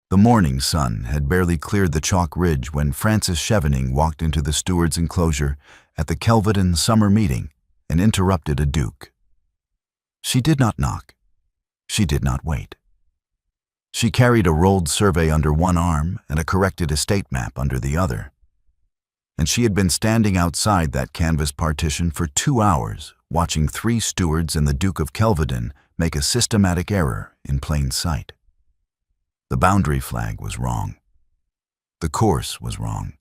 The morning sun had barely cleared the chalk ridge when Frances Chevening walked into the stewards' enclosure at the Kelvedon summer meeting and interrupted a duke. She did not knock. She did not wait. She carried a rolled survey under one arm and a corrected estate map under the other. And she had been standing outside that canvas partition for 2 hours, watching 3 stewards and the Duke of Kelvedon make a systematic error in plain sight. The boundary flag was wrong. The course was wrong.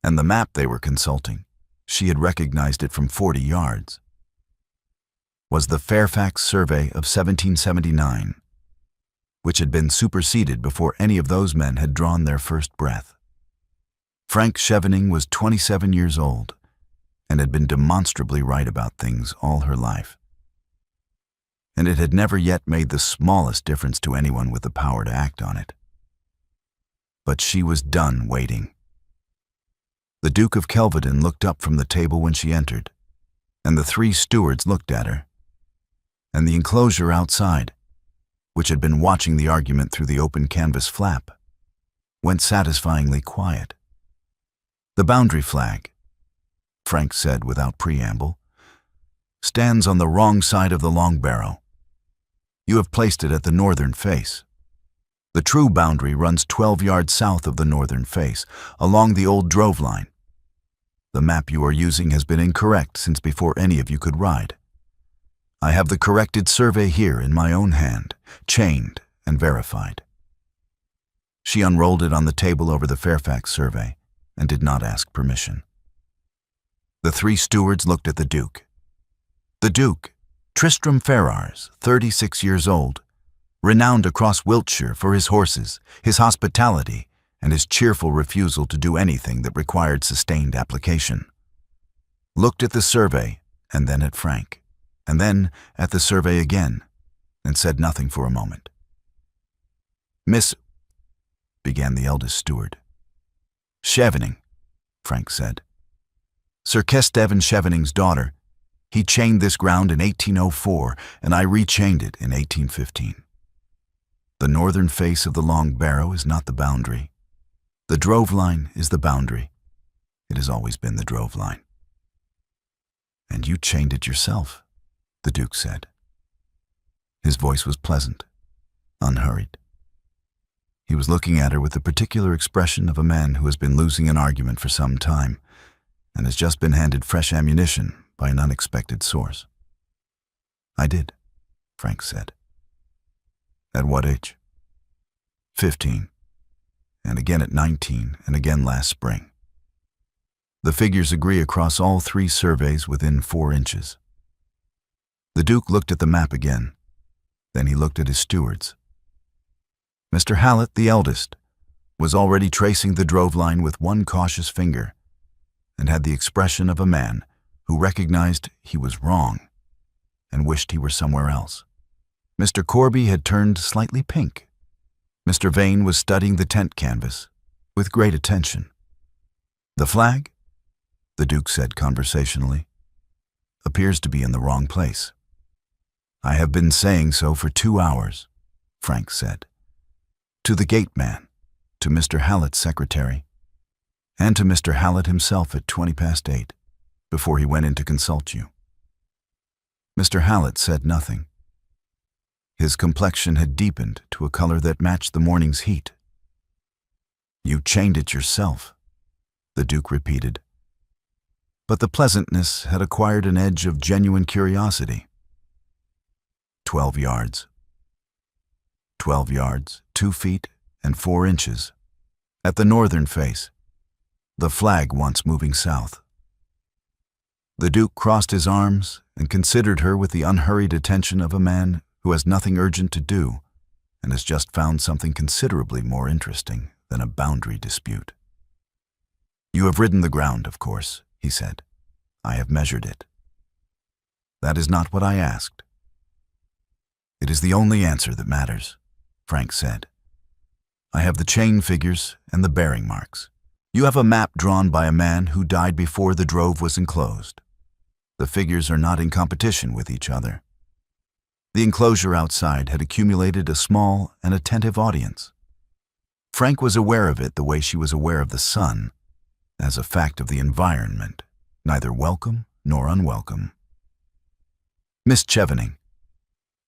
And the map they were consulting, she had recognized it from 40 yards, was the Fairfax survey of 1779, which had been superseded before any of those men had drawn their first breath. Frank Chevening was 27 years old and had been demonstrably right about things all her life. And it had never yet made the smallest difference to anyone with the power to act on it. But she was done waiting. The Duke of Kelvedon looked up from the table when she entered, and the 3 stewards looked at her, and the enclosure outside, which had been watching the argument through the open canvas flap, went satisfyingly quiet. The boundary flag, Frank said without preamble, stands on the wrong side of the long barrow. You have placed it at the northern face. The true boundary runs 12 yards south of the northern face, along the old drove line. The map you are using has been incorrect since before any of you could ride. I have the corrected survey here in my own hand, chained and verified. She unrolled it on the table over the Fairfax survey and did not ask permission. The 3 stewards looked at the Duke. The Duke, Tristram Ferrars, 36 years old, renowned across Wiltshire for his horses, his hospitality, and his cheerful refusal to do anything that required sustained application, looked at the survey and then at Frank, and then at the survey again, and said nothing for a moment. "Miss," began the eldest steward. "Chevening," Frank said. "Sir Kesteven Chevening's daughter. He chained this ground in 1804, and I rechained it in 1815. The northern face of the long barrow is not the boundary. The drove line is the boundary. It has always been the drove line." "And you chained it yourself," the Duke said. His voice was pleasant, unhurried. He was looking at her with the particular expression of a man who has been losing an argument for some time and has just been handed fresh ammunition by an unexpected source. "I did," Frank said. "At what age?" 15, and again at 19, and again last spring. The figures agree across all 3 surveys within 4 inches. The Duke looked at the map again. Then he looked at his stewards. Mr. Hallett, the eldest, was already tracing the drove line with one cautious finger, and had the expression of a man who recognized he was wrong and wished he were somewhere else. Mr. Corby had turned slightly pink. Mr. Vane was studying the tent canvas with great attention. "The flag," the Duke said conversationally, "appears to be in the wrong place." "I have been saying so for 2 hours," Frank said. "To the gate man, to Mr. Hallett's secretary, and to Mr. Hallett himself at 8:20, before he went in to consult you." Mr. Hallett said nothing. His complexion had deepened to a color that matched the morning's heat. "You chained it yourself," the Duke repeated. But the pleasantness had acquired an edge of genuine curiosity. 12 yards. 12 yards, 2 feet, and 4 inches. At the northern face, the flag once moving south. The Duke crossed his arms and considered her with the unhurried attention of a man who has nothing urgent to do and has just found something considerably more interesting than a boundary dispute. "You have ridden the ground, of course," he said. "I have measured it." "That is not what I asked." "It is the only answer that matters," Frank said. "I have the chain figures and the bearing marks. You have a map drawn by a man who died before the drove was enclosed. The figures are not in competition with each other. The enclosure outside had accumulated a small and attentive audience, Frank was aware of it the way she was aware of the sun, as a fact of the environment, neither welcome nor unwelcome. "Miss Chevening,"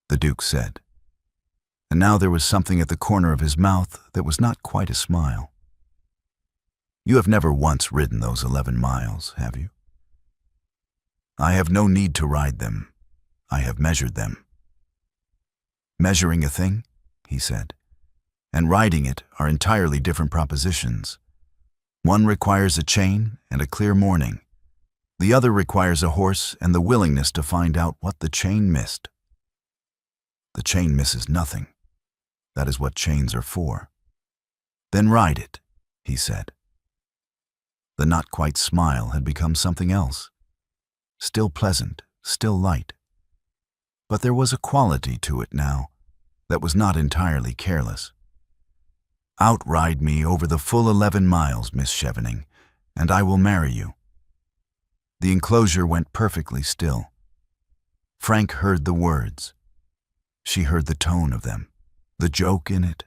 the Duke said, and now there was something at the corner of his mouth that was not quite a smile. "You have never once ridden those 11 miles, have you?" "I have no need to ride them. I have measured them." "Measuring a thing," he said, "and riding it are entirely different propositions. One requires a chain and a clear morning. The other requires a horse and the willingness to find out what the chain missed." "The chain misses nothing. That is what chains are for." "Then ride it," he said. The not-quite smile had become something else. Still pleasant, still light. But there was a quality to it now that was not entirely careless. "Outride me over the full 11 miles, Miss Chevening, and I will marry you." The enclosure went perfectly still. Frank heard the words. She heard the tone of them, the joke in it,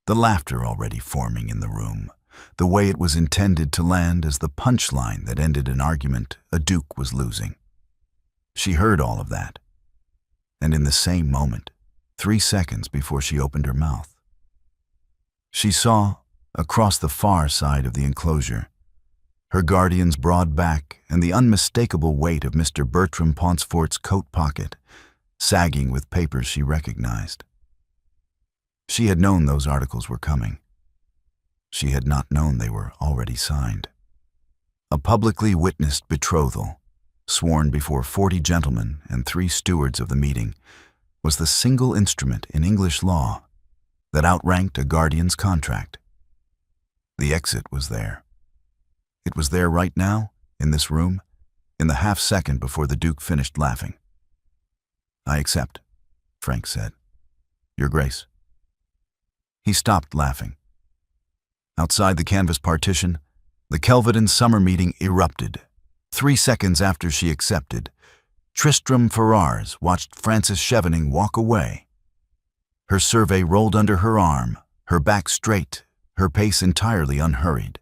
the laughter already forming in the room, the way it was intended to land as the punchline that ended an argument a duke was losing. She heard all of that, and in the same moment, 3 seconds before she opened her mouth, she saw, across the far side of the enclosure, her guardian's broad back and the unmistakable weight of Mr. Bertram Pauncefort's coat pocket, sagging with papers she recognized. She had known those articles were coming. She had not known they were already signed. A publicly witnessed betrothal, sworn before 40 gentlemen and 3 stewards of the meeting, was the single instrument in English law that outranked a guardian's contract. The exit was there. It was there right now, in this room, in the half-second before the Duke finished laughing. "I accept," Frank said. "Your Grace." He stopped laughing. Outside the canvas partition, the Kelvedon summer meeting erupted. 3 seconds after she accepted, Tristram Ferrars watched Frances Chevening walk away. Her survey rolled under her arm, her back straight, her pace entirely unhurried,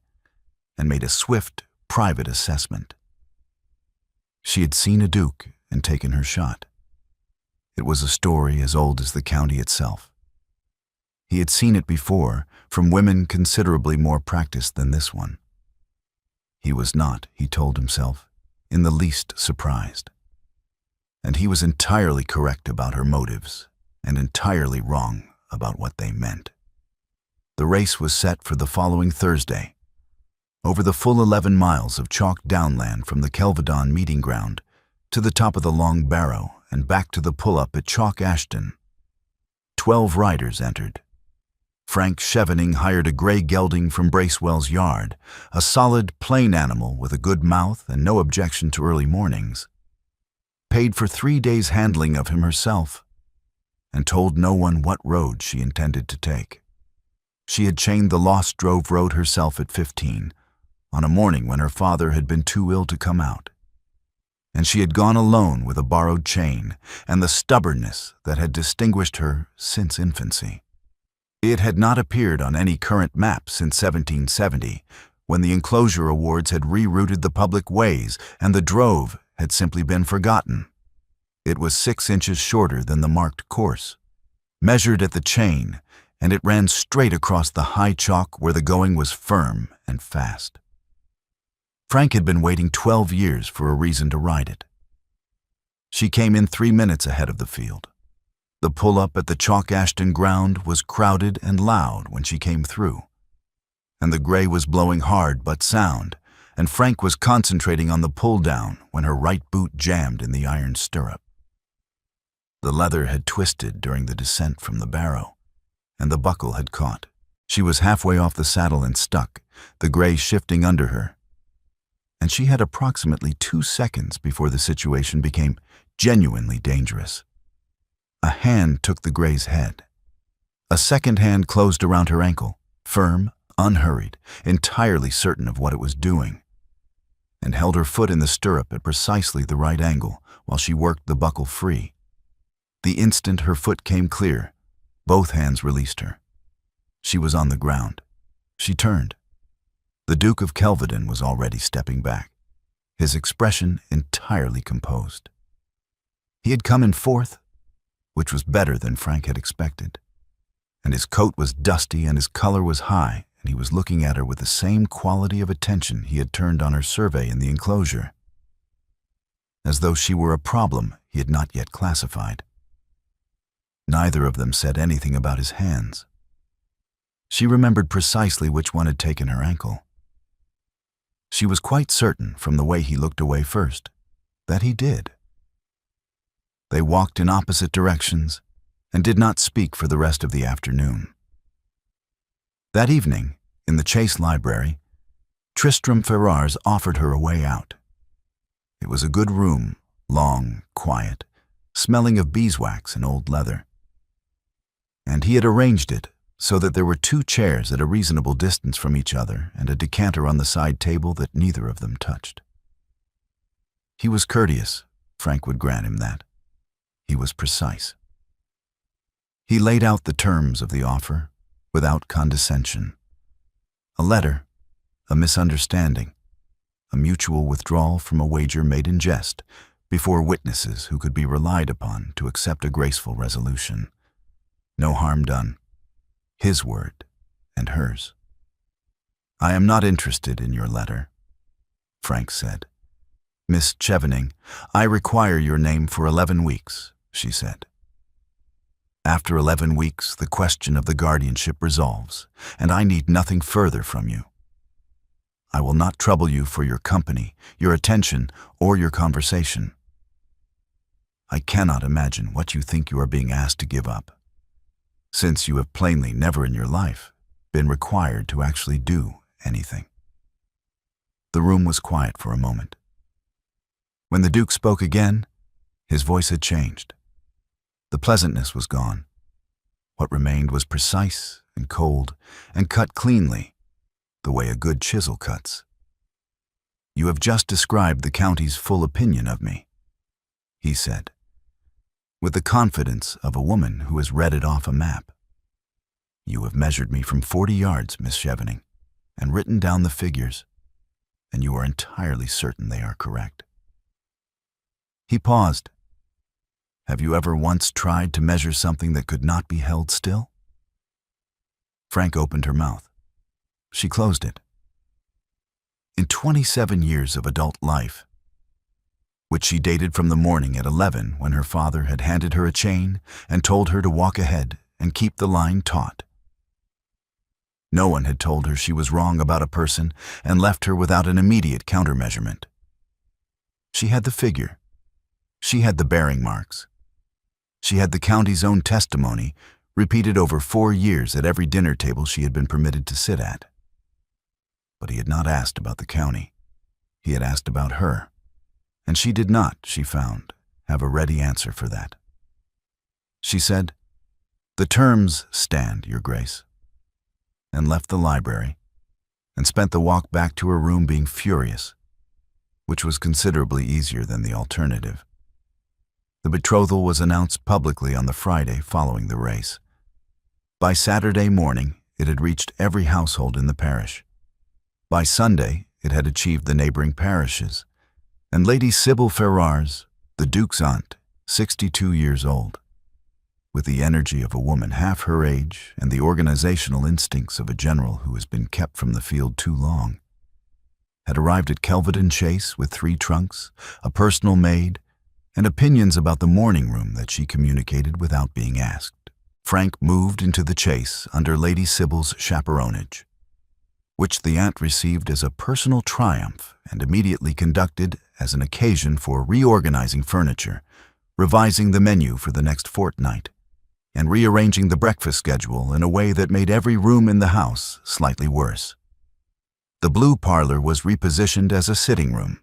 and made a swift, private assessment. She had seen a duke and taken her shot. It was a story as old as the county itself. He had seen it before from women considerably more practiced than this one. He was not, he told himself, in the least surprised. And he was entirely correct about her motives and entirely wrong about what they meant. The race was set for the following Thursday, over the full 11 miles of chalk downland from the Kelvedon meeting ground to the top of the Long Barrow and back to the pull-up at Chalk Ashton. 12 riders entered. Frank Chevening hired a grey gelding from Bracewell's yard, a solid, plain animal with a good mouth and no objection to early mornings. Paid for 3 days' handling of him herself, and told no one what road she intended to take. She had chained the Lost Drove road herself at 15, on a morning when her father had been too ill to come out. And she had gone alone with a borrowed chain and the stubbornness that had distinguished her since infancy. It had not appeared on any current map since 1770, when the enclosure awards had rerouted the public ways and the drove had simply been forgotten. It was 6 inches shorter than the marked course, measured at the chain, and it ran straight across the high chalk where the going was firm and fast. Frank had been waiting 12 years for a reason to ride it. She came in 3 minutes ahead of the field. The pull-up at the Chalk Ashton ground was crowded and loud when she came through, and the grey was blowing hard but sound, and Frank was concentrating on the pull-down when her right boot jammed in the iron stirrup. The leather had twisted during the descent from the barrow, and the buckle had caught. She was halfway off the saddle and stuck, the grey shifting under her, and she had approximately 2 seconds before the situation became genuinely dangerous. A hand took the grey's head. A second hand closed around her ankle, firm, unhurried, entirely certain of what it was doing, and held her foot in the stirrup at precisely the right angle while she worked the buckle free. The instant her foot came clear, both hands released her. She was on the ground, She turned. The Duke of Kelvedon was already stepping back, his expression entirely composed. He had come in fourth, which was better than Frank had expected, and his coat was dusty and his color was high, and he was looking at her with the same quality of attention he had turned on her survey in the enclosure, as though she were a problem he had not yet classified. Neither of them said anything about his hands. She remembered precisely which one had taken her ankle. She was quite certain, from the way he looked away first, that he did. They walked in opposite directions and did not speak for the rest of the afternoon. That evening, in the Chase library, Tristram Ferrars offered her a way out. It was a good room, long, quiet, smelling of beeswax and old leather. And he had arranged it so that there were 2 chairs at a reasonable distance from each other and a decanter on the side table that neither of them touched. He was courteous, Frank would grant him that. He was precise. He laid out the terms of the offer without condescension. A letter, a misunderstanding, a mutual withdrawal from a wager made in jest before witnesses who could be relied upon to accept a graceful resolution. No harm done. His word and hers. "I am not interested in your letter," Frank said. "Miss Chevening, I require your name for 11 weeks, she said. "After 11 weeks, the question of the guardianship resolves, and I need nothing further from you. I will not trouble you for your company, your attention, or your conversation. I cannot imagine what you think you are being asked to give up, since you have plainly never in your life been required to actually do anything." The room was quiet for a moment. When the Duke spoke again, his voice had changed. The pleasantness was gone. What remained was precise and cold and cut cleanly, the way a good chisel cuts. "You have just described the county's full opinion of me," he said, with the confidence of a woman who has read it off a map. "You have measured me from 40 yards, Miss Chevening, and written down the figures, and you are entirely certain they are correct." He paused. "Have you ever once tried to measure something that could not be held still?" Frank opened her mouth. She closed it. In 27 years of adult life, which she dated from the morning at 11 when her father had handed her a chain and told her to walk ahead and keep the line taut, no one had told her she was wrong about a person and left her without an immediate countermeasurement. She had the figure. She had the bearing marks. She had the county's own testimony, repeated over 4 years at every dinner table she had been permitted to sit at. But he had not asked about the county. He had asked about her, and she did not, she found, have a ready answer for that. She said, "The terms stand, Your Grace," and left the library, and spent the walk back to her room being furious, which was considerably easier than the alternative. The betrothal was announced publicly on the Friday following the race. By Saturday morning, it had reached every household in the parish. By Sunday, it had achieved the neighboring parishes, and Lady Sybil Ferrars, the Duke's aunt, 62 years old, with the energy of a woman half her age and the organizational instincts of a general who has been kept from the field too long, had arrived at Kelvedon Chase with 3 trunks, a personal maid, and opinions about the morning room that she communicated without being asked. Frank moved into the Chase under Lady Sybil's chaperonage, which the aunt received as a personal triumph and immediately conducted as an occasion for reorganizing furniture, revising the menu for the next fortnight, and rearranging the breakfast schedule in a way that made every room in the house slightly worse. The blue parlor was repositioned as a sitting room.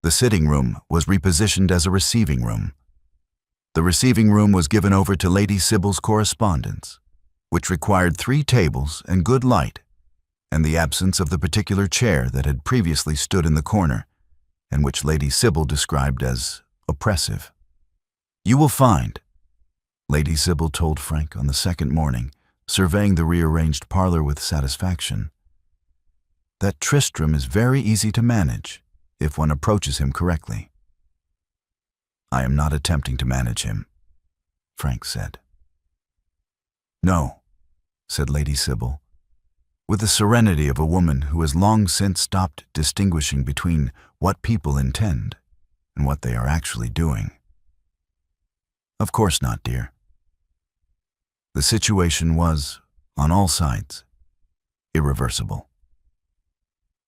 The sitting room was repositioned as a receiving room. The receiving room was given over to Lady Sybil's correspondence, which required 3 tables and good light, and the absence of the particular chair that had previously stood in the corner, and which Lady Sybil described as oppressive. "You will find," Lady Sybil told Frank on the second morning, surveying the rearranged parlor with satisfaction, "that Tristram is very easy to manage if one approaches him correctly." "I am not attempting to manage him," Frank said. "No," said Lady Sybil, with the serenity of a woman who has long since stopped distinguishing between what people intend and what they are actually doing. "Of course not, dear." The situation was, on all sides, irreversible.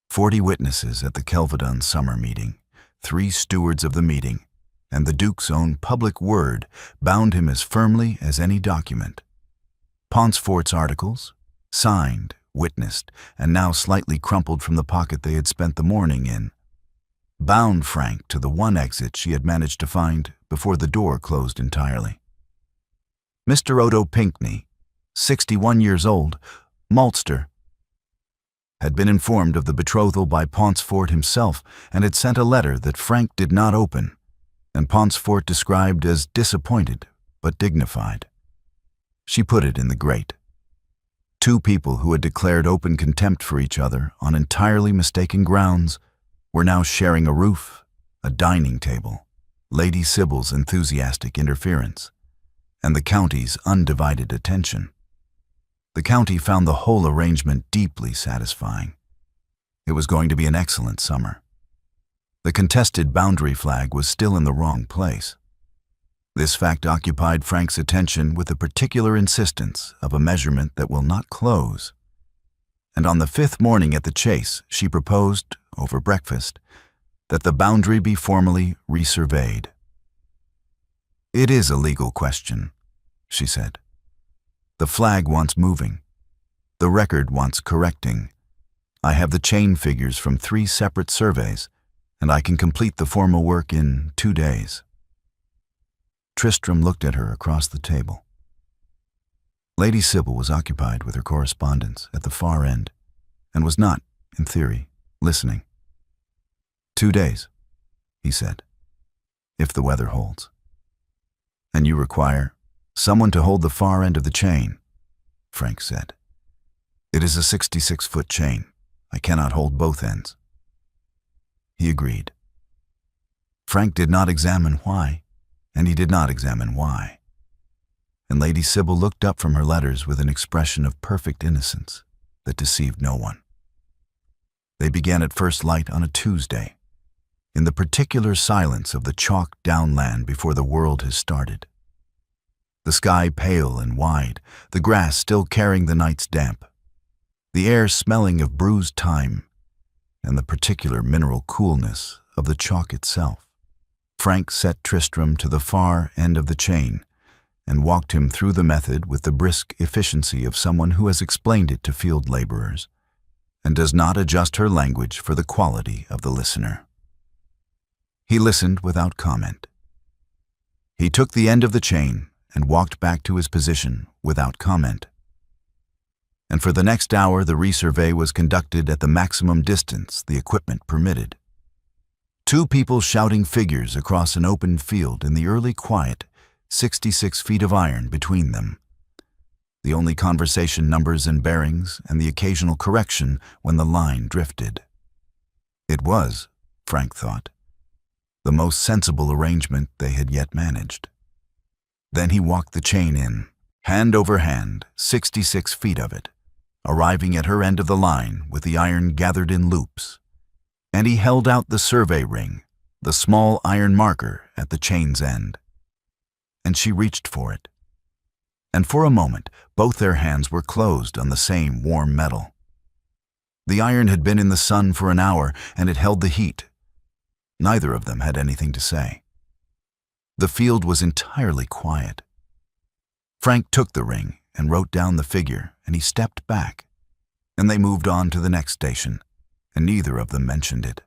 40 witnesses at the Kelvedon summer meeting, 3 stewards of the meeting, and the Duke's own public word bound him as firmly as any document. Pauncefort's articles, signed, witnessed, and now slightly crumpled from the pocket they had spent the morning in, bound Frank to the one exit she had managed to find before the door closed entirely. Mr. Odo Pinkney, 61 years old, maltster, had been informed of the betrothal by Pauncefort himself and had sent a letter that Frank did not open, and Pauncefort described as disappointed but dignified. She put it in the grate. 2 people who had declared open contempt for each other on entirely mistaken grounds were now sharing a roof, a dining table, Lady Sybil's enthusiastic interference, and the county's undivided attention. The county found the whole arrangement deeply satisfying. It was going to be an excellent summer. The contested boundary flag was still in the wrong place. This fact occupied Frank's attention with the particular insistence of a measurement that will not close. And on the 5th morning at the Chase, she proposed, over breakfast, that the boundary be formally resurveyed. "It is a legal question," she said. "The flag wants moving. The record wants correcting. I have the chain figures from 3 separate surveys, and I can complete the formal work in 2 days. Tristram looked at her across the table. Lady Sybil was occupied with her correspondence at the far end, and was not, in theory, listening. 2 days, he said, if the weather holds. "And you require someone to hold the far end of the chain," Frank said. "It is a 66-foot chain. I cannot hold both ends." He agreed. Frank did not examine why, and he did not examine why. And Lady Sybil looked up from her letters with an expression of perfect innocence that deceived no one. They began at first light on a Tuesday, in the particular silence of the chalk downland before the world has started. The sky pale and wide, the grass still carrying the night's damp, the air smelling of bruised thyme, and the particular mineral coolness of the chalk itself. Frank set Tristram to the far end of the chain and walked him through the method with the brisk efficiency of someone who has explained it to field laborers and does not adjust her language for the quality of the listener. He listened without comment. He took the end of the chain and walked back to his position without comment. And for the next hour the resurvey was conducted at the maximum distance the equipment permitted. 2 people shouting figures across an open field in the early quiet, 66 feet of iron between them. The only conversation numbers and bearings, and the occasional correction when the line drifted. It was, Frank thought, the most sensible arrangement they had yet managed. Then he walked the chain in, hand over hand, 66 feet of it, arriving at her end of the line with the iron gathered in loops. And he held out the survey ring, the small iron marker at the chain's end. And she reached for it. And for a moment, both their hands were closed on the same warm metal. The iron had been in the sun for an hour, and it held the heat. Neither of them had anything to say. The field was entirely quiet. Frank took the ring and wrote down the figure, and he stepped back, and they moved on to the next station, and neither of them mentioned it.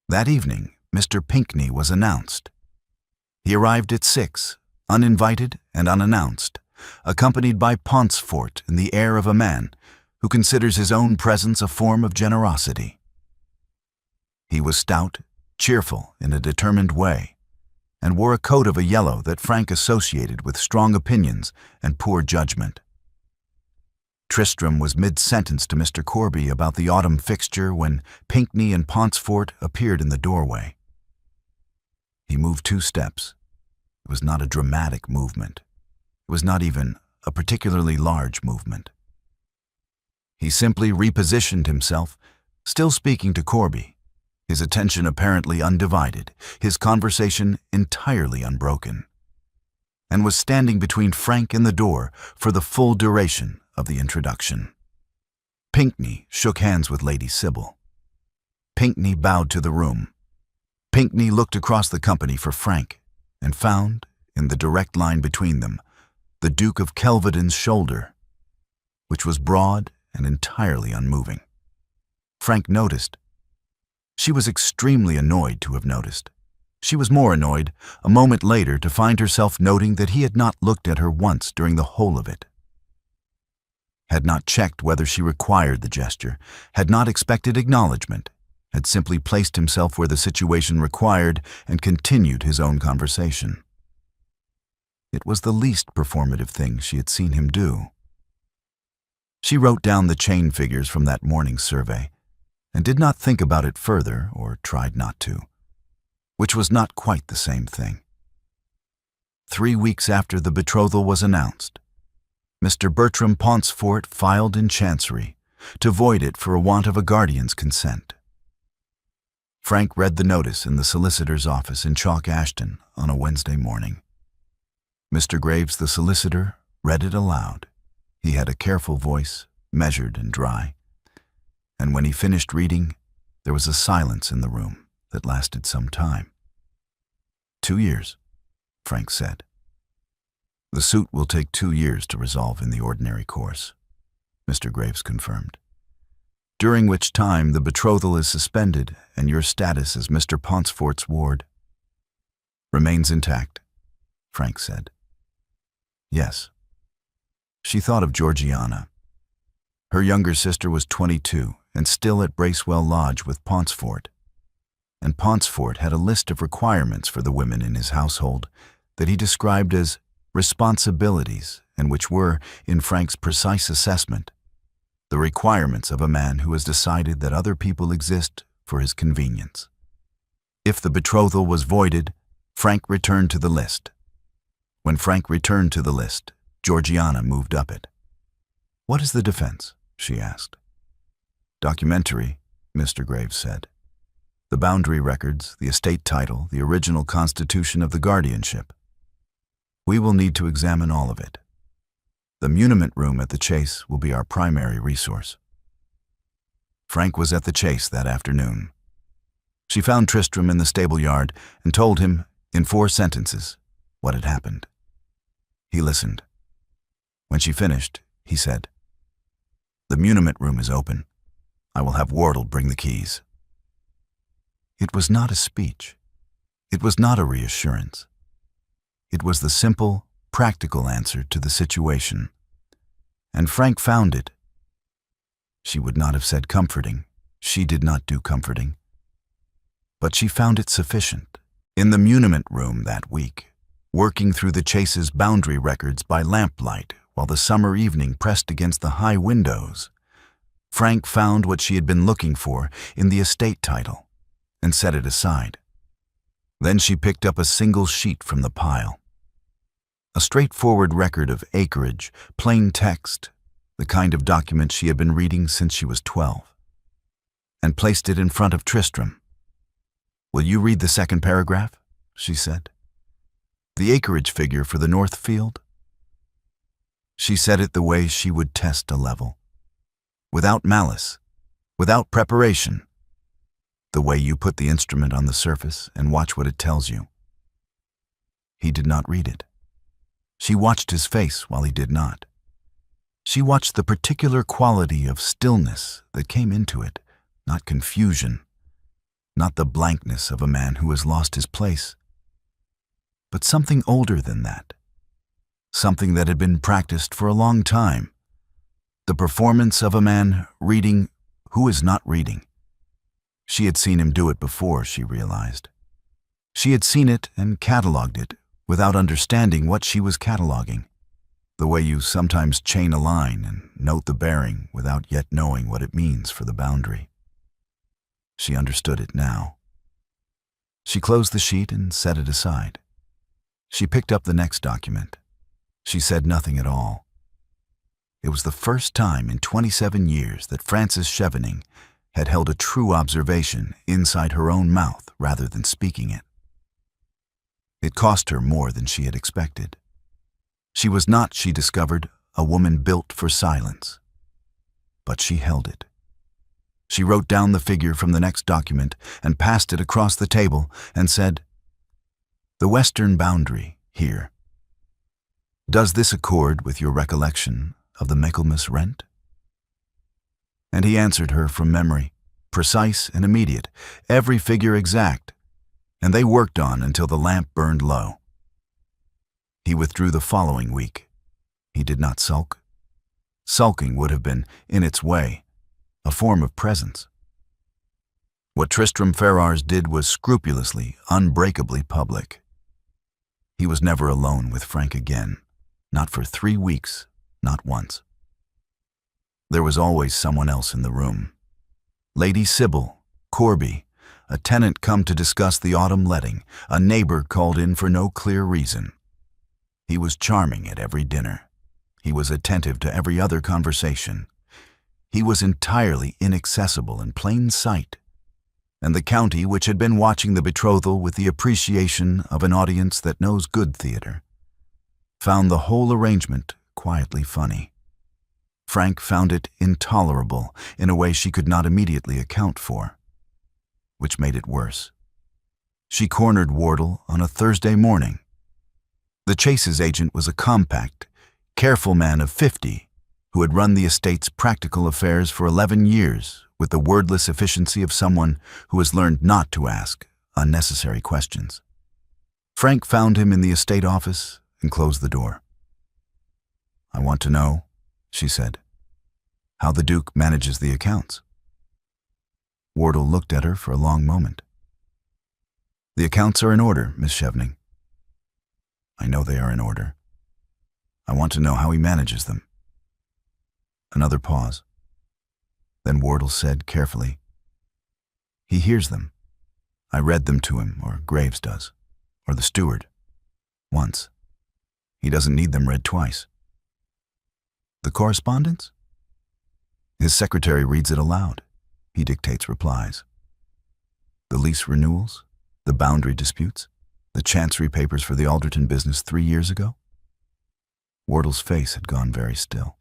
That evening, Mr. Pinkney was announced. He arrived at 6, uninvited and unannounced, accompanied by Pauncefort in the air of a man who considers his own presence a form of generosity. He was stout, cheerful in a determined way, and wore a coat of a yellow that Frank associated with strong opinions and poor judgment. Tristram was mid-sentence to Mr. Corby about the autumn fixture when Pinkney and Pauncefort appeared in the doorway. He moved 2 steps. It was not a dramatic movement. It was not even a particularly large movement. He simply repositioned himself, still speaking to Corby, his attention apparently undivided, his conversation entirely unbroken, and was standing between Frank and the door for the full duration of the introduction. Pinkney shook hands with Lady Sybil. Pinkney bowed to the room. Pinkney looked across the company for Frank and found, in the direct line between them, the Duke of Kelvedon's shoulder, which was broad and entirely unmoving. Frank noticed. She was extremely annoyed to have noticed. She was more annoyed a moment later to find herself noting that he had not looked at her once during the whole of it, had not checked whether she required the gesture, had not expected acknowledgement, had simply placed himself where the situation required and continued his own conversation. It was the least performative thing she had seen him do. She wrote down the chain figures from that morning's survey and did not think about it further, or tried not to, which was not quite the same thing. 3 weeks after the betrothal was announced, Mr. Bertram Pauncefort filed in Chancery to void it for a want of a guardian's consent. Frank read the notice in the solicitor's office in Chalk Ashton on a Wednesday morning. Mr. Graves, the solicitor, read it aloud. He had a careful voice, measured and dry, and when he finished reading, there was a silence in the room that lasted some time. 2 years, Frank said. The suit will take 2 years to resolve in the ordinary course, Mr. Graves confirmed, during which time the betrothal is suspended and your status as Mr. Pauncefort's ward remains intact, Frank said. Yes. She thought of Georgiana. Her younger sister was 22 and still at Bracewell Lodge with Pauncefort, and Pauncefort had a list of requirements for the women in his household that he described as responsibilities, and which were, in Frank's precise assessment, the requirements of a man who has decided that other people exist for his convenience. If the betrothal was voided, Frank returned to the list. When Frank returned to the list, Georgiana moved up it. "What is the defense?" she asked. "Documentary," Mr. Graves said. "The boundary records, the estate title, the original constitution of the guardianship. We will need to examine all of it. The muniment room at the Chase will be our primary resource." Frank was at the Chase that afternoon. She found Tristram in the stable yard and told him, in 4 sentences, what had happened. He listened. When she finished, he said, "The muniment room is open. I will have Wardle bring the keys." It was not a speech. It was not a reassurance. It was the simple, practical answer to the situation, and Frank found it. She would not have said comforting. She did not do comforting. But she found it sufficient. In the muniment room that week, working through the Chase's boundary records by lamplight while the summer evening pressed against the high windows, Frank found what she had been looking for in the estate title and set it aside. Then she picked up a single sheet from the pile. A straightforward record of acreage, plain text, the kind of document she had been reading since she was 12, and placed it in front of Tristram. "Will you read the second paragraph?" she said. "The acreage figure for the north field?" She said it the way she would test a level, without malice, without preparation, the way you put the instrument on the surface and watch what it tells you. He did not read it. She watched his face while he did not. She watched the particular quality of stillness that came into it, not confusion, not the blankness of a man who has lost his place, but something older than that, something that had been practiced for a long time, the performance of a man reading who is not reading. She had seen him do it before, she realized. She had seen it and catalogued it without understanding what she was cataloging. The way you sometimes chain a line and note the bearing without yet knowing what it means for the boundary. She understood it now. She closed the sheet and set it aside. She picked up the next document. She said nothing at all. It was the first time in 27 years that Frances Chevening had held a true observation inside her own mouth rather than speaking it. It cost her more than she had expected. She was not, she discovered, a woman built for silence. But she held it. She wrote down the figure from the next document and passed it across the table and said, "The western boundary, here. Does this accord with your recollection of the Michaelmas rent?" And he answered her from memory, precise and immediate, every figure exact, and they worked on until the lamp burned low. He withdrew the following week. He did not sulk. Sulking would have been, in its way, a form of presence. What Tristram Ferrars did was scrupulously, unbreakably public. He was never alone with Frank again, not for 3 weeks, not once. There was always someone else in the room. Lady Sybil, Corby, a tenant come to discuss the autumn letting, a neighbor called in for no clear reason. He was charming at every dinner. He was attentive to every other conversation. He was entirely inaccessible in plain sight. And the county, which had been watching the betrothal with the appreciation of an audience that knows good theater, found the whole arrangement quietly funny. Frank found it intolerable in a way she could not immediately account for, which made it worse. She cornered Wardle on a Thursday morning. The Chase's agent was a compact, careful man of 50 who had run the estate's practical affairs for 11 years with the wordless efficiency of someone who has learned not to ask unnecessary questions. Frank found him in the estate office and closed the door. "I want to know," she said, "how the Duke manages the accounts." Wardle looked at her for a long moment. "The accounts are in order, Miss Chevening." "I know they are in order. I want to know how he manages them." Another pause. Then Wardle said carefully, "He hears them. I read them to him, or Graves does, or the steward, once. He doesn't need them read twice." "The correspondence?" "His secretary reads it aloud. He dictates replies. The lease renewals, the boundary disputes, the chancery papers for the Alderton business 3 years ago." Wardle's face had gone very still.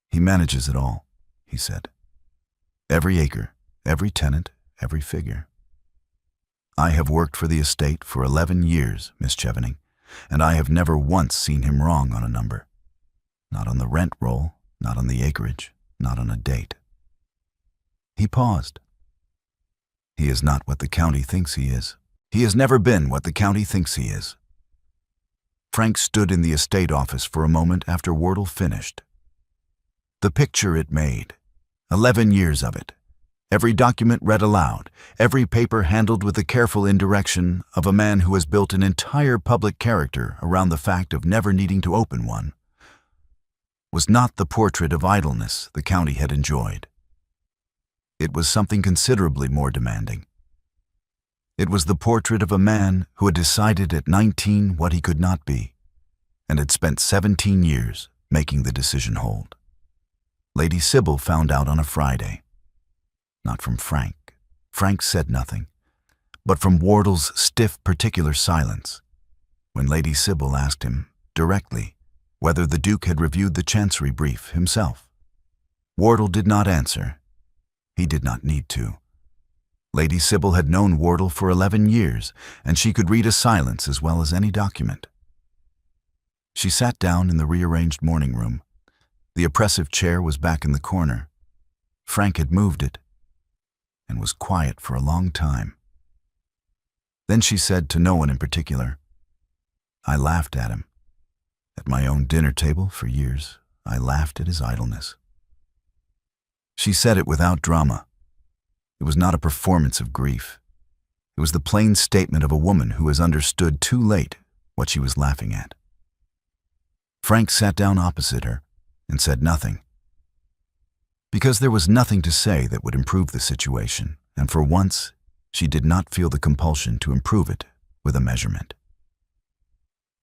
"He manages it all," he said. "Every acre, every tenant, every figure. I have worked for the estate for 11 years, Miss Chevening, and I have never once seen him wrong on a number. Not on the rent roll, not on the acreage, not on a date." He paused. "He is not what the county thinks he is. He has never been what the county thinks he is." Frank stood in the estate office for a moment after Wardle finished. The picture it made, 11 years of it, every document read aloud, every paper handled with the careful indirection of a man who has built an entire public character around the fact of never needing to open one, was not the portrait of idleness the county had enjoyed. It was something considerably more demanding. It was the portrait of a man who had decided at 19 what he could not be, and had spent 17 years making the decision hold. Lady Sybil found out on a Friday. Not from Frank. Frank said nothing, but from Wardle's stiff, particular silence, when Lady Sybil asked him, directly, whether the Duke had reviewed the Chancery brief himself. Wardle did not answer. He did not need to. Lady Sybil had known Wardle for 11 years, and she could read a silence as well as any document. She sat down in the rearranged morning room. The oppressive chair was back in the corner. Frank had moved it, and was quiet for a long time. Then she said to no one in particular, "I laughed at him. At my own dinner table for years, I laughed at his idleness." She said it without drama. It was not a performance of grief. It was the plain statement of a woman who has understood too late what she was laughing at. Frank sat down opposite her and said nothing, because there was nothing to say that would improve the situation, and for once she did not feel the compulsion to improve it with a measurement.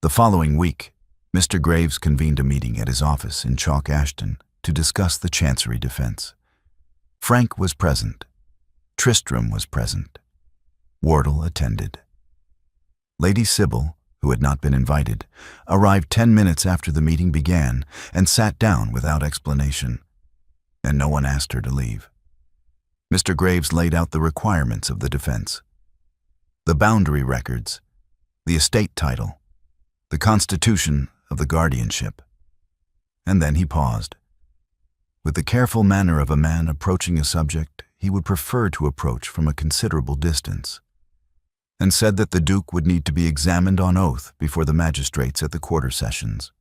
The following week, Mr. Graves convened a meeting at his office in Chalk Ashton to discuss the Chancery defense. Frank was present. Tristram was present. Wardle attended. Lady Sybil, who had not been invited, arrived 10 minutes after the meeting began and sat down without explanation, and no one asked her to leave. Mr. Graves laid out the requirements of the defense: the boundary records, the estate title, the constitution of the guardianship. And then he paused. With the careful manner of a man approaching a subject he would prefer to approach from a considerable distance, and said that the Duke would need to be examined on oath before the magistrates at the quarter sessions,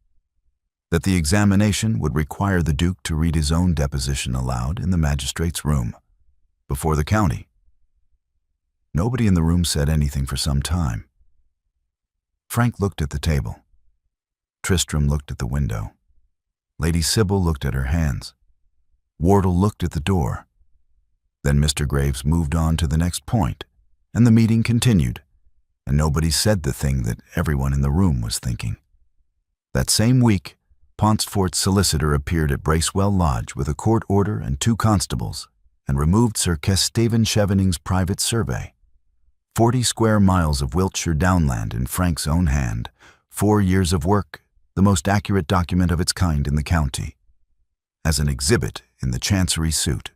that the examination would require the Duke to read his own deposition aloud in the magistrate's room, before the county. Nobody in the room said anything for some time. Frank looked at the table. Tristram looked at the window. Lady Sybil looked at her hands. Wardle looked at the door. Then Mr. Graves moved on to the next point, and the meeting continued, and nobody said the thing that everyone in the room was thinking. That same week, Paunceford's solicitor appeared at Bracewell Lodge with a court order and 2 constables, and removed Sir Kesteven Chevening's private survey. 40 square miles of Wiltshire downland in Frank's own hand, 4 years of work, the most accurate document of its kind in the county, as an exhibit in the Chancery suit.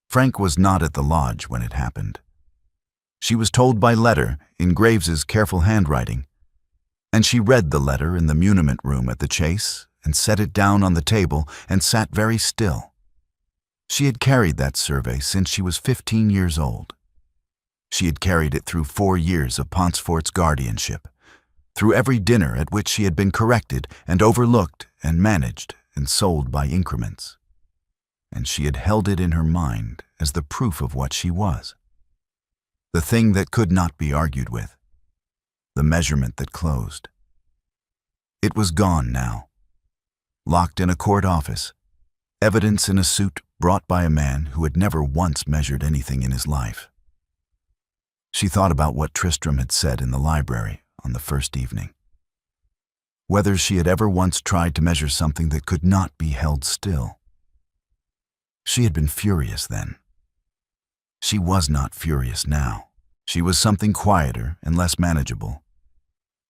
Frank was not at the lodge when it happened. She was told by letter, in Graves's careful handwriting, and she read the letter in the muniment room at the Chase and set it down on the table and sat very still. She had carried that survey since she was 15 years old. She had carried it through 4 years of Paunceford's guardianship, through every dinner at which she had been corrected and overlooked and managed and sold by increments. And she had held it in her mind as the proof of what she was. The thing that could not be argued with. The measurement that closed. It was gone now. Locked in a court office. Evidence in a suit brought by a man who had never once measured anything in his life. She thought about what Tristram had said in the library on the first evening. Whether she had ever once tried to measure something that could not be held still. She had been furious then. She was not furious now. She was something quieter and less manageable,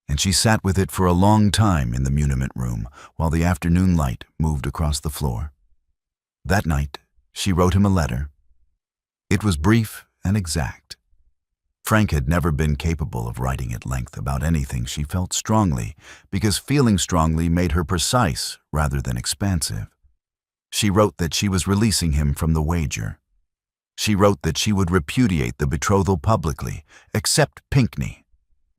and she sat with it for a long time in the muniment room while the afternoon light moved across the floor. That night, she wrote him a letter. It was brief and exact. Frank had never been capable of writing at length about anything she felt strongly, because feeling strongly made her precise rather than expansive. She wrote that she was releasing him from the wager. She wrote that she would repudiate the betrothal publicly, except Pinkney,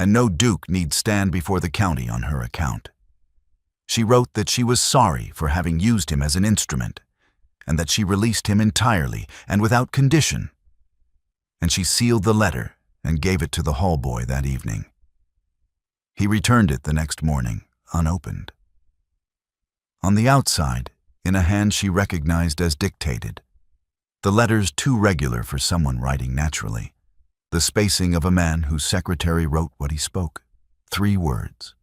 and no duke need stand before the county on her account. She wrote that she was sorry for having used him as an instrument, and that she released him entirely and without condition. And she sealed the letter and gave it to the hall boy that evening. He returned it the next morning, unopened. On the outside, in a hand she recognized as dictated, the letters too regular for someone writing naturally, the spacing of a man whose secretary wrote what he spoke, 3 words.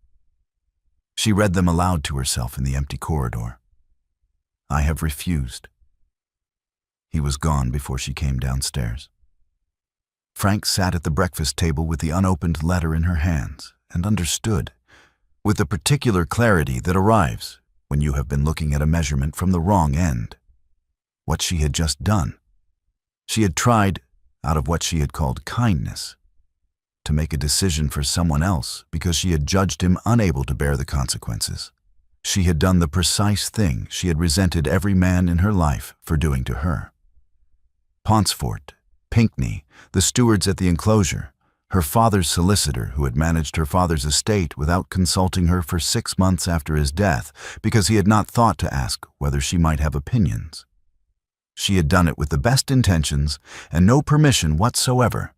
She read them aloud to herself in the empty corridor. I have refused. He was gone before she came downstairs. Frank sat at the breakfast table with the unopened letter in her hands and understood, with the particular clarity that arrives when you have been looking at a measurement from the wrong end, what she had just done. She had tried, out of what she had called kindness, to make a decision for someone else because she had judged him unable to bear the consequences. She had done the precise thing she had resented every man in her life for doing to her. Paunceford, Pinkney, the stewards at the enclosure, her father's solicitor who had managed her father's estate without consulting her for 6 months after his death because he had not thought to ask whether she might have opinions. She had done it with the best intentions and no permission whatsoever,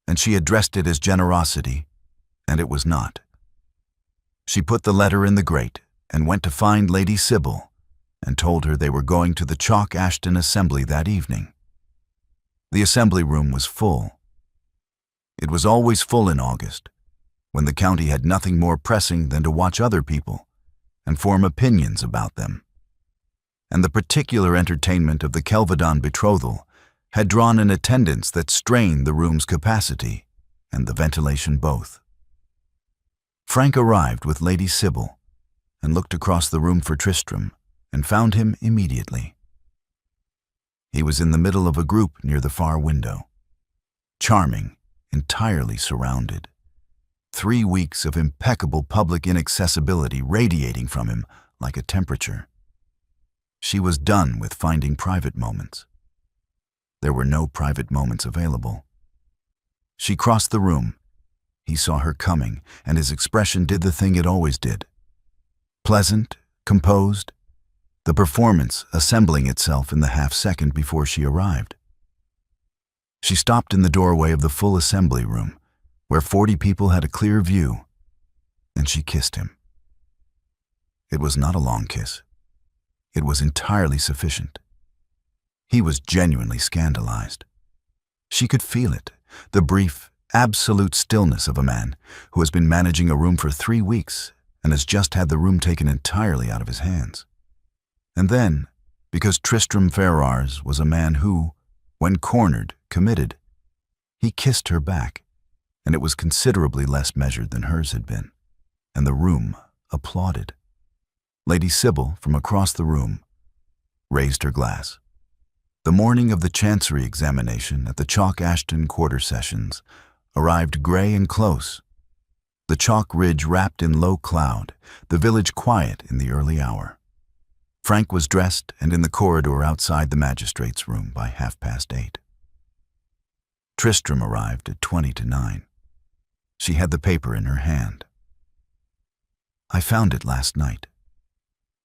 and she had dressed it as generosity, and it was not. She put the letter in the grate and went to find Lady Sybil and told her they were going to the Chalk Ashton Assembly that evening. The assembly room was full. It was always full in August, when the county had nothing more pressing than to watch other people and form opinions about them. And the particular entertainment of the Kelvedon betrothal had drawn an attendance that strained the room's capacity and the ventilation both. Frank arrived with Lady Sybil and looked across the room for Tristram and found him immediately. He was in the middle of a group near the far window. Charming, entirely surrounded. 3 weeks of impeccable public inaccessibility radiating from him like a temperature. She was done with finding private moments. There were no private moments available. She crossed the room. He saw her coming, and his expression did the thing it always did. Pleasant, composed, the performance assembling itself in the half-second before she arrived. She stopped in the doorway of the full assembly room, where 40 people had a clear view, and she kissed him. It was not a long kiss. It was entirely sufficient. He was genuinely scandalized. She could feel it, the brief, absolute stillness of a man who has been managing a room for 3 weeks and has just had the room taken entirely out of his hands. And then, because Tristram Ferrars was a man who, when cornered, committed, he kissed her back, and it was considerably less measured than hers had been, and the room applauded. Lady Sybil, from across the room, raised her glass. The morning of the Chancery examination at the Chalk Ashton Quarter Sessions arrived grey and close, the chalk ridge wrapped in low cloud, the village quiet in the early hour. Frank was dressed and in the corridor outside the magistrate's room by 8:30. Tristram arrived at 20 to 9. She had the paper in her hand. "I found it last night,"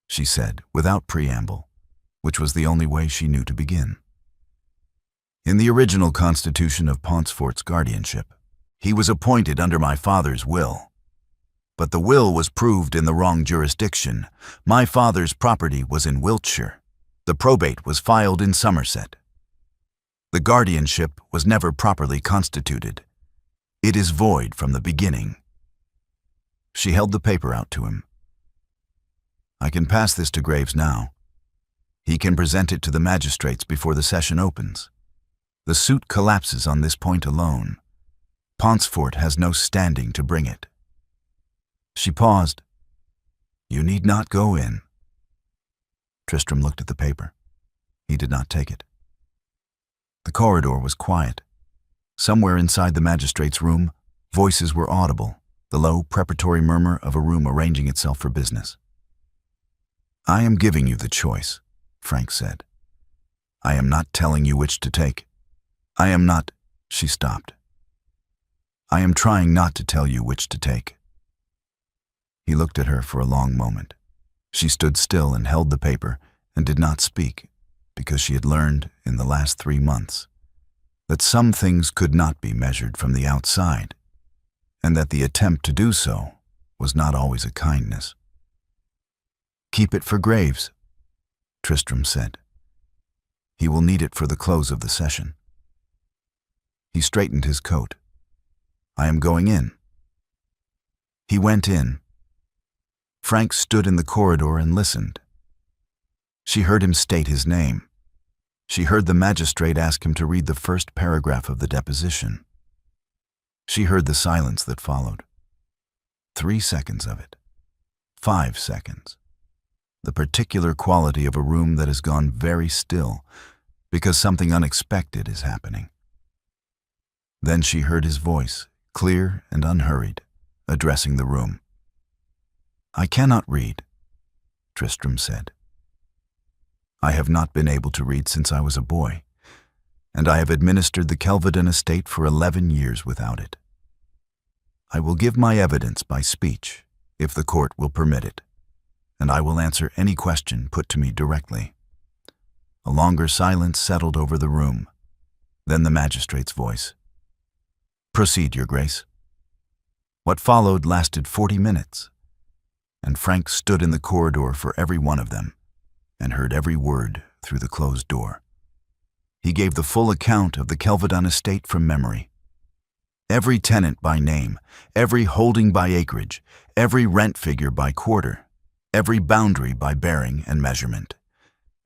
she said, without preamble, which was the only way she knew to begin. "In the original constitution of Pontefract's guardianship, he was appointed under my father's will. But the will was proved in the wrong jurisdiction. My father's property was in Wiltshire. The probate was filed in Somerset. The guardianship was never properly constituted. It is void from the beginning." She held the paper out to him. "I can pass this to Graves now. He can present it to the magistrates before the session opens. The suit collapses on this point alone. Pontefract has no standing to bring it." She paused. "You need not go in." Tristram looked at the paper. He did not take it. The corridor was quiet. Somewhere inside the magistrate's room, voices were audible, the low preparatory murmur of a room arranging itself for business. "I am giving you the choice," Frank said. "I am not telling you which to take. I am not—" She stopped. "I am trying not to tell you which to take." He looked at her for a long moment. She stood still and held the paper and did not speak, because she had learned in the last 3 months that some things could not be measured from the outside, and that the attempt to do so was not always a kindness. "Keep it for Graves," Tristram said. "He will need it for the close of the session." He straightened his coat. "I am going in." He went in. Frank stood in the corridor and listened. She heard him state his name. She heard the magistrate ask him to read the first paragraph of the deposition. She heard the silence that followed. 3 seconds of it. 5 seconds. The particular quality of a room that has gone very still because something unexpected is happening. Then she heard his voice, clear and unhurried, addressing the room. "I cannot read," Tristram said. "I have not been able to read since I was a boy, and I have administered the Kelvedon estate for 11 years without it. I will give my evidence by speech, if the court will permit it, and I will answer any question put to me directly." A longer silence settled over the room. Then the magistrate's voice. "Proceed, Your Grace." What followed lasted 40 minutes. and Frank stood in the corridor for every one of them and heard every word through the closed door. He gave the full account of the Kelvedon estate from memory. Every tenant by name, every holding by acreage, every rent figure by quarter, every boundary by bearing and measurement,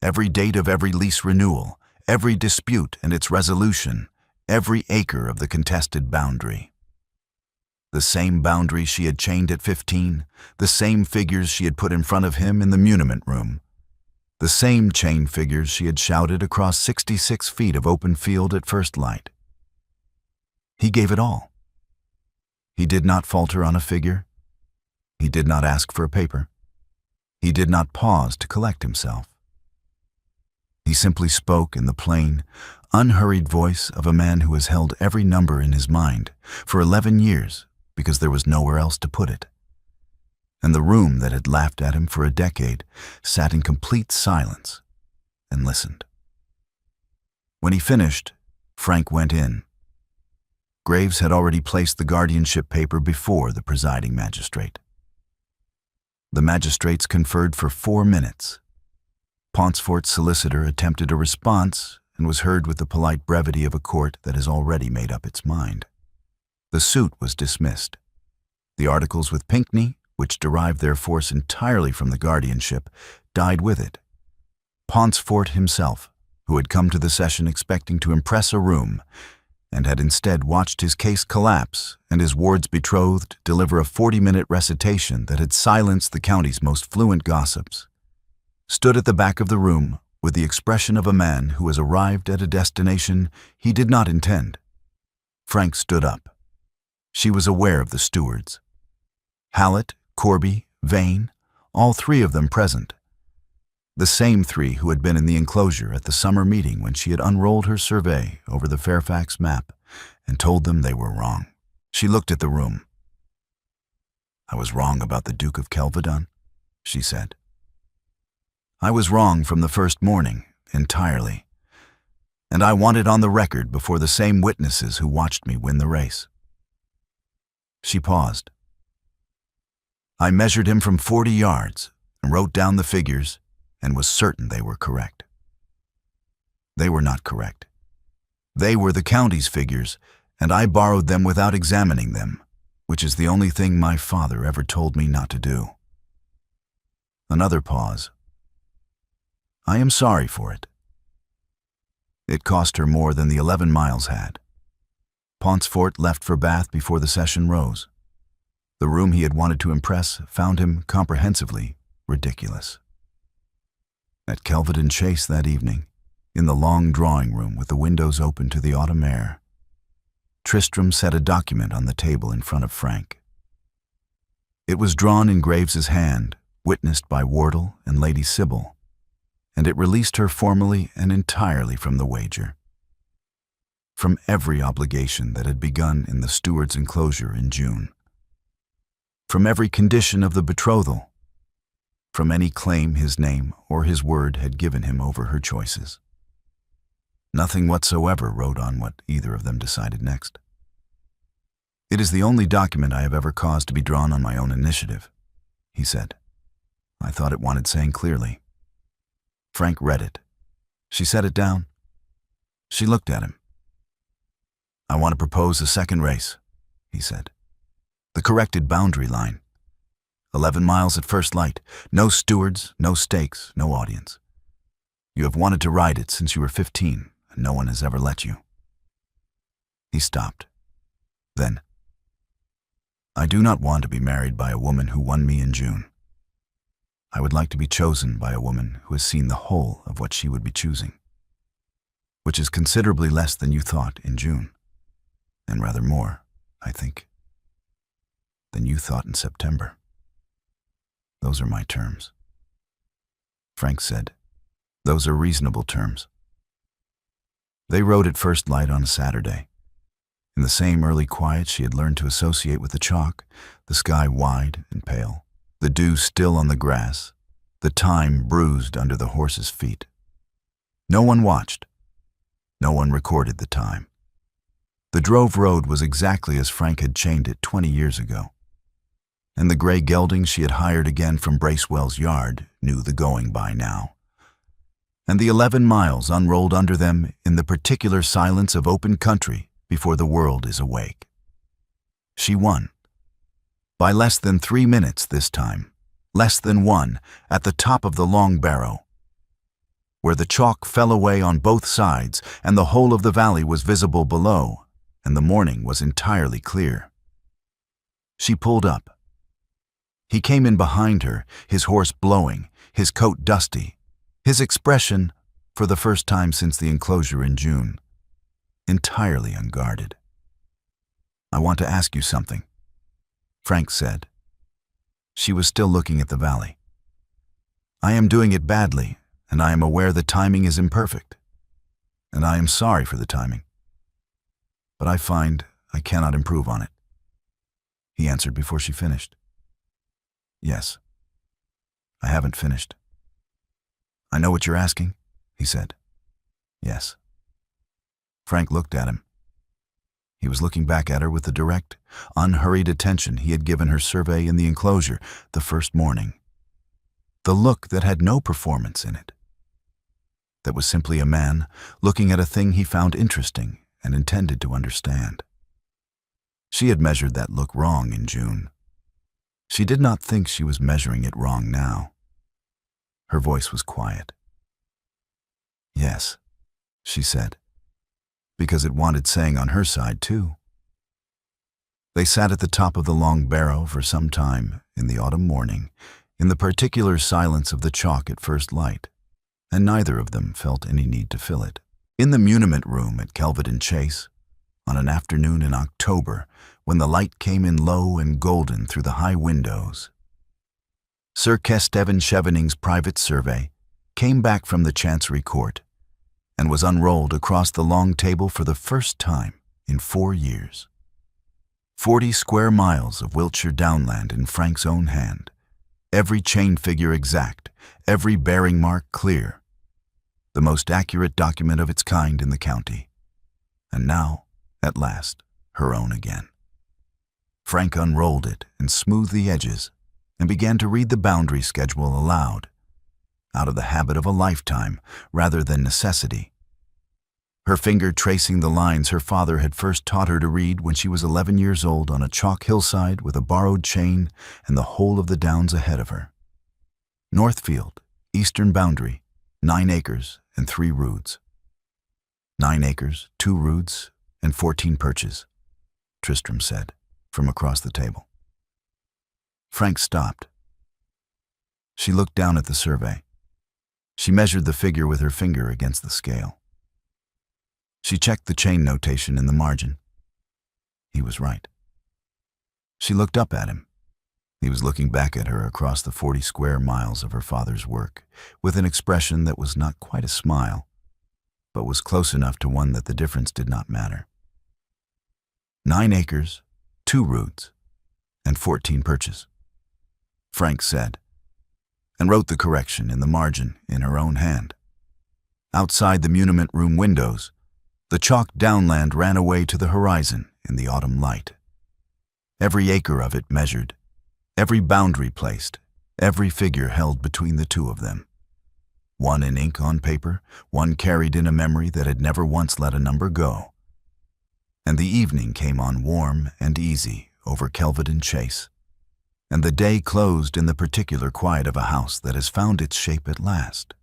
every date of every lease renewal, every dispute and its resolution, every acre of the contested boundary. The same boundary she had chained at 15, the same figures she had put in front of him in the muniment room, the same chain figures she had shouted across 66 feet of open field at first light. He gave it all. He did not falter on a figure. He did not ask for a paper. He did not pause to collect himself. He simply spoke in the plain, unhurried voice of a man who has held every number in his mind for 11 years because there was nowhere else to put it. And the room that had laughed at him for a decade sat in complete silence and listened. When he finished, Frank went in. Graves had already placed the guardianship paper before the presiding magistrate. The magistrates conferred for 4 minutes. Paunceford's solicitor attempted a response and was heard with the polite brevity of a court that has already made up its mind. The suit was dismissed. The articles with Pinckney, which derived their force entirely from the guardianship, died with it. Paunceford himself, who had come to the session expecting to impress a room, and had instead watched his case collapse and his ward's betrothed deliver a 40-minute recitation that had silenced the county's most fluent gossips, stood at the back of the room with the expression of a man who has arrived at a destination he did not intend. Frank stood up. She was aware of the stewards. Hallett, Corby, Vane, all 3 of them present. The same 3 who had been in the enclosure at the summer meeting when she had unrolled her survey over the Fairfax map and told them they were wrong. She looked at the room. "I was wrong about the Duke of Kelvedon," she said. "I was wrong from the first morning, entirely. And I want it on the record before the same witnesses who watched me win the race." She paused. "I measured him from 40 yards and wrote down the figures and was certain they were correct. They were not correct. They were the county's figures, and I borrowed them without examining them, which is the only thing my father ever told me not to do." Another pause. "I am sorry for it." It cost her more than the 11 miles had. Pauncefort left for Bath before the session rose. The room he had wanted to impress found him comprehensively ridiculous. At Kelvedon Chase that evening, in the long drawing room with the windows open to the autumn air, Tristram set a document on the table in front of Frank. It was drawn in Graves's hand, witnessed by Wardle and Lady Sybil, and it released her formally and entirely from the wager, from every obligation that had begun in the steward's enclosure in June, from every condition of the betrothal, from any claim his name or his word had given him over her choices. Nothing whatsoever wrote on what either of them decided next. "It is the only document I have ever caused to be drawn on my own initiative," he said. "I thought it wanted saying clearly." Frank read it. She set it down. She looked at him. "I want to propose a second race," he said. "The corrected boundary line. 11 miles at first light. No stewards, no stakes, no audience. You have wanted to ride it since you were 15, and no one has ever let you." He stopped. Then, "I do not want to be married by a woman who won me in June. I would like to be chosen by a woman who has seen the whole of what she would be choosing, which is considerably less than you thought in June, and rather more, I think, than you thought in September. Those are my terms." Frank said, "Those are reasonable terms." They rode at first light on a Saturday. In the same early quiet she had learned to associate with the chalk, the sky wide and pale, the dew still on the grass, the thyme bruised under the horses' feet. No one watched. No one recorded the time. The drove road was exactly as Frank had chained it 20 years ago. and the gray gelding she had hired again from Bracewell's yard knew the going by now. And the 11 miles unrolled under them in the particular silence of open country before the world is awake. She won. By less than 3 minutes this time, less than 1, at the top of the long barrow, where the chalk fell away on both sides and the whole of the valley was visible below, and the morning was entirely clear. She pulled up. He came in behind her, his horse blowing, his coat dusty, his expression, for the first time since the enclosure in June, entirely unguarded. "I want to ask you something," Frank said. She was still looking at the valley. "I am doing it badly, and I am aware the timing is imperfect, and I am sorry for the timing. But I find I cannot improve on it," he answered before she finished. "Yes, I haven't finished." "I know what you're asking," he said. "Yes." Frank looked at him. He was looking back at her with the direct, unhurried attention he had given her survey in the enclosure the first morning. The look that had no performance in it. That was simply a man looking at a thing he found interesting and intended to understand. She had measured that look wrong in June. She did not think she was measuring it wrong now. Her voice was quiet. "Yes," she said, because it wanted saying on her side, too. They sat at the top of the long barrow for some time in the autumn morning, in the particular silence of the chalk at first light, and neither of them felt any need to fill it. In the muniment room at Kelvedon Chase, on an afternoon in October, when the light came in low and golden through the high windows, Sir Kesteven Chevening's private survey came back from the Chancery Court and was unrolled across the long table for the first time in 4 years. 40 square miles of Wiltshire downland in Frank's own hand, every chain figure exact, every bearing mark clear, the most accurate document of its kind in the county, and now, at last, her own again. Frank unrolled it and smoothed the edges and began to read the boundary schedule aloud, out of the habit of a lifetime rather than necessity, her finger tracing the lines her father had first taught her to read when she was 11 years old on a chalk hillside with a borrowed chain and the whole of the downs ahead of her. Northfield, eastern boundary, 9 acres and 3 roods. 9 acres, 2 roods, and 14 perches, Tristram said, from across the table. Frank stopped. She looked down at the survey. She measured the figure with her finger against the scale. She checked the chain notation in the margin. He was right. She looked up at him. He was looking back at her across the 40 square miles of her father's work, with an expression that was not quite a smile, but was close enough to one that the difference did not matter. 9 acres, 2 roods, and 14 perches, Frank said, and wrote the correction in the margin in her own hand. Outside the muniment room windows, the chalk downland ran away to the horizon in the autumn light. Every acre of it measured, every boundary placed, every figure held between the two of them. One in ink on paper, one carried in a memory that had never once let a number go. And the evening came on warm and easy over Kelvedon Chase, and the day closed in the particular quiet of a house that has found its shape at last.